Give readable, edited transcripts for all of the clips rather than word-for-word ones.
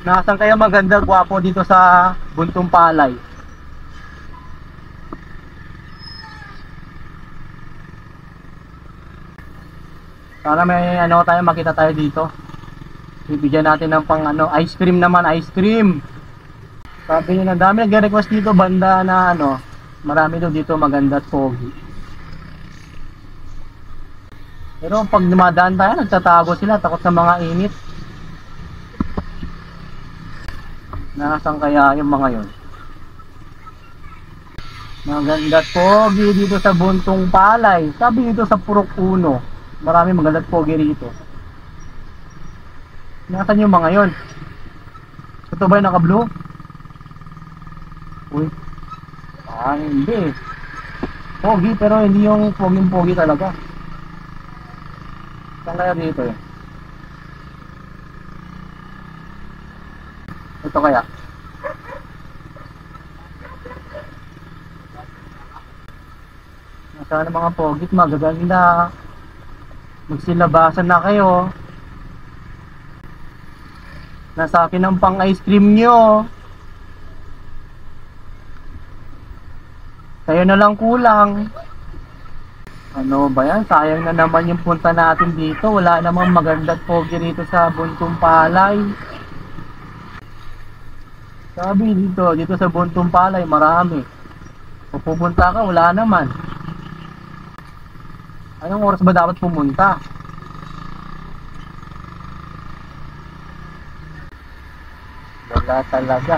Nasaan kaya maganda, gwapo dito sa Buntong Palay? Sana may ano tayo, makita tayo dito. Bibigyan natin ng pang ano, ice cream naman, ice cream. Sabi niyo, ang dami nagre-request dito, banda na ano, marami daw dito maganda at pogi. Pero pag dumadaan tayo, nagtatago sila, takot sa mga init. Nasaan kaya yung mga yon? Maganda at pogi dito sa Buntong Palay. Sabi dito sa Purok Uno, marami maganda at pogi rito. Nasaan yung mga yon? Ito ba yung naka-blue? Uy. Hindi. Pogi pero hindi yung pogi talaga. Saan kaya dito eh? Ito kaya? Nasaan ang mga pogit? Magaganda. Magsilabasan na kayo. Nasa akin ang pang ice cream nyo. Kayo na lang kulang. Ano ba yan? Sayang na naman yung punta natin dito. Wala namang maganda at pogi rito sa Buntong Palay. Sabi dito sa Buntong Palay marami. Kung pupunta ka, wala naman. Anong oras ba dapat pumunta? Wala talaga.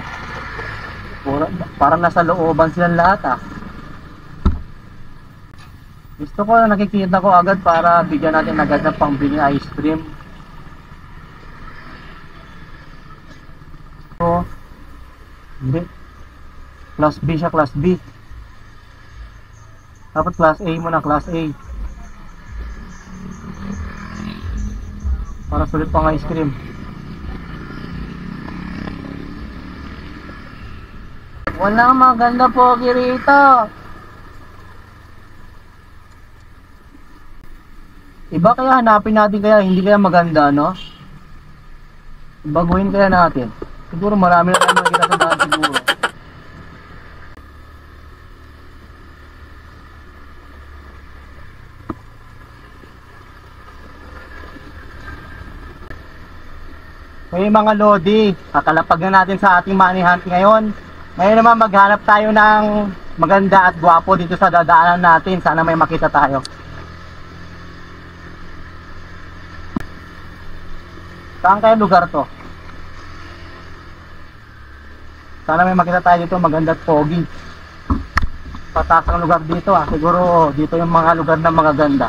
Parang nasa looban silang lahat ah. Gusto ko, nakikita ko agad para bigyan natin agad ng pangbili ice cream. So, hindi. Class B siya, class B. Dapat class A muna, class A. Para sulit pang ice cream. Walang maganda pogi rito. Iba kaya hanapin natin, kaya hindi kaya maganda, no? Baguhin kaya natin. Siguro marami na tayo makikita sa daan siguro. May mga lodi, kakalapag na natin sa ating money hunt ngayon. Ngayon naman maghanap tayo ng maganda at gwapo dito sa dadaanan natin. Sana may makita tayo. Saan kaya lugar to? Sana may makita tayo dito, maganda at pogi. Pataas ang lugar dito ah. Siguro dito yung mga lugar na magaganda.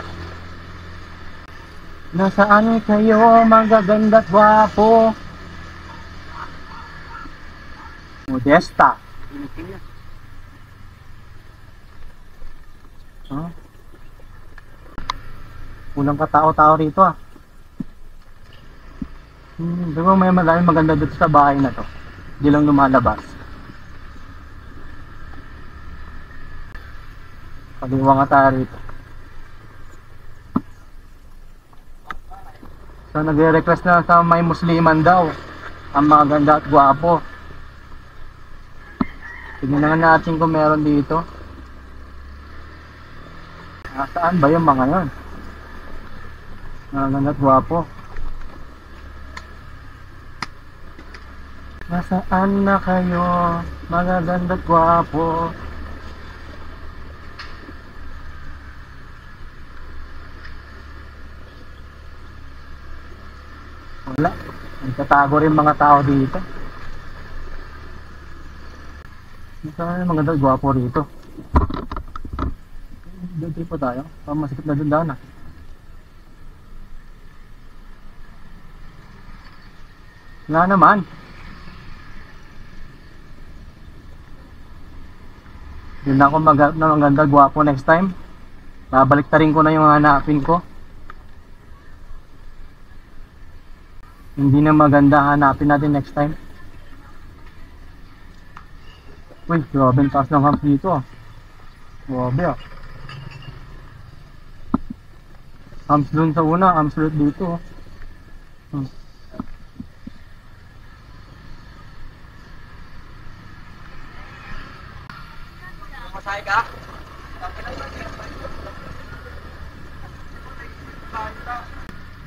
Nasaan kayo magaganda at gwapo? Modesta. Huh? Kulang katao-tao rito ah. Di ba may maraming maganda dito sa bahay na to? Hindi lang lumalabas. Pag-iwa nga tayo rito. So nagre-request na sa may Musliman daw ang maganda at gwapo. Tignan na natin kung meron dito. Saan ba yung mga yon? Maganda at gwapo. Nasaan na kayo, magaganda at gwapo? Wala. Nagtatago rin mga tao dito. Nasaan na maganda at gwapo rito? Doon po tayo. Masikip na doon daw na. Wala naman. Yun na ako maghanap na maganda, gwapo next time. Babalik ta rin ko na yung hanapin ko. Hindi na maganda, hanapin natin next time. Uy, grabe ang taas ng hump dito ah. Grabe ah. Humps dun sa una, humps ulit dito ah.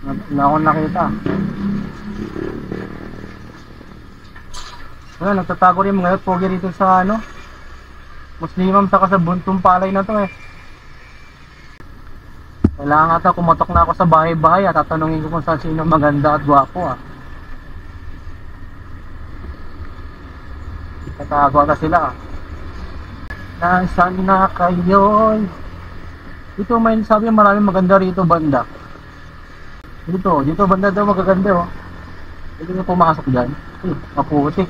Wala akong nakita. Wala, nagtatago rin mga pogi rito sa ano, Muslimam saka sa buntong palay na to eh. Kailangan ata kumatok na ako sa bahay-bahay at tatanungin ko kung saan sino maganda at gwapo ah. Tatago ata sila ah. Nasaan na kayo? Dito may sabi maraming maganda rito banda. Dito banda daw magaganda oh. Hindi nyo pumasok dyan. Maputi.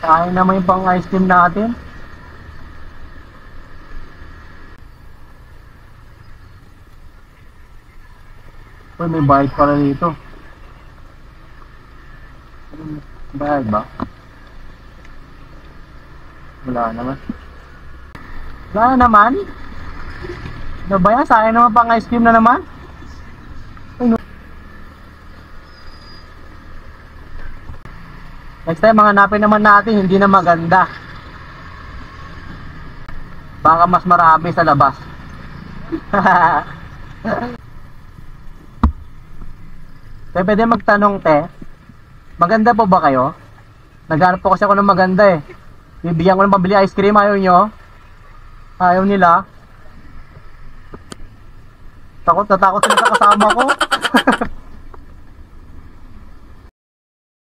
Sayang naman yung pang ice cream natin. Uy, may bayad pala dito. Bayad ba? Wala naman. Wala naman? Ano ba yan? Sayang naman pang ice cream na naman? Next time, mga hanapin naman natin, hindi na maganda. Baka mas marami sa labas. Pwede magtanong, te. Maganda po ba kayo? Naghanap po kasi ako ng maganda eh. Bibigyan ko ng pambili ice cream, ayaw nyo? Ayaw nila? Natakot sila sa kasama ko.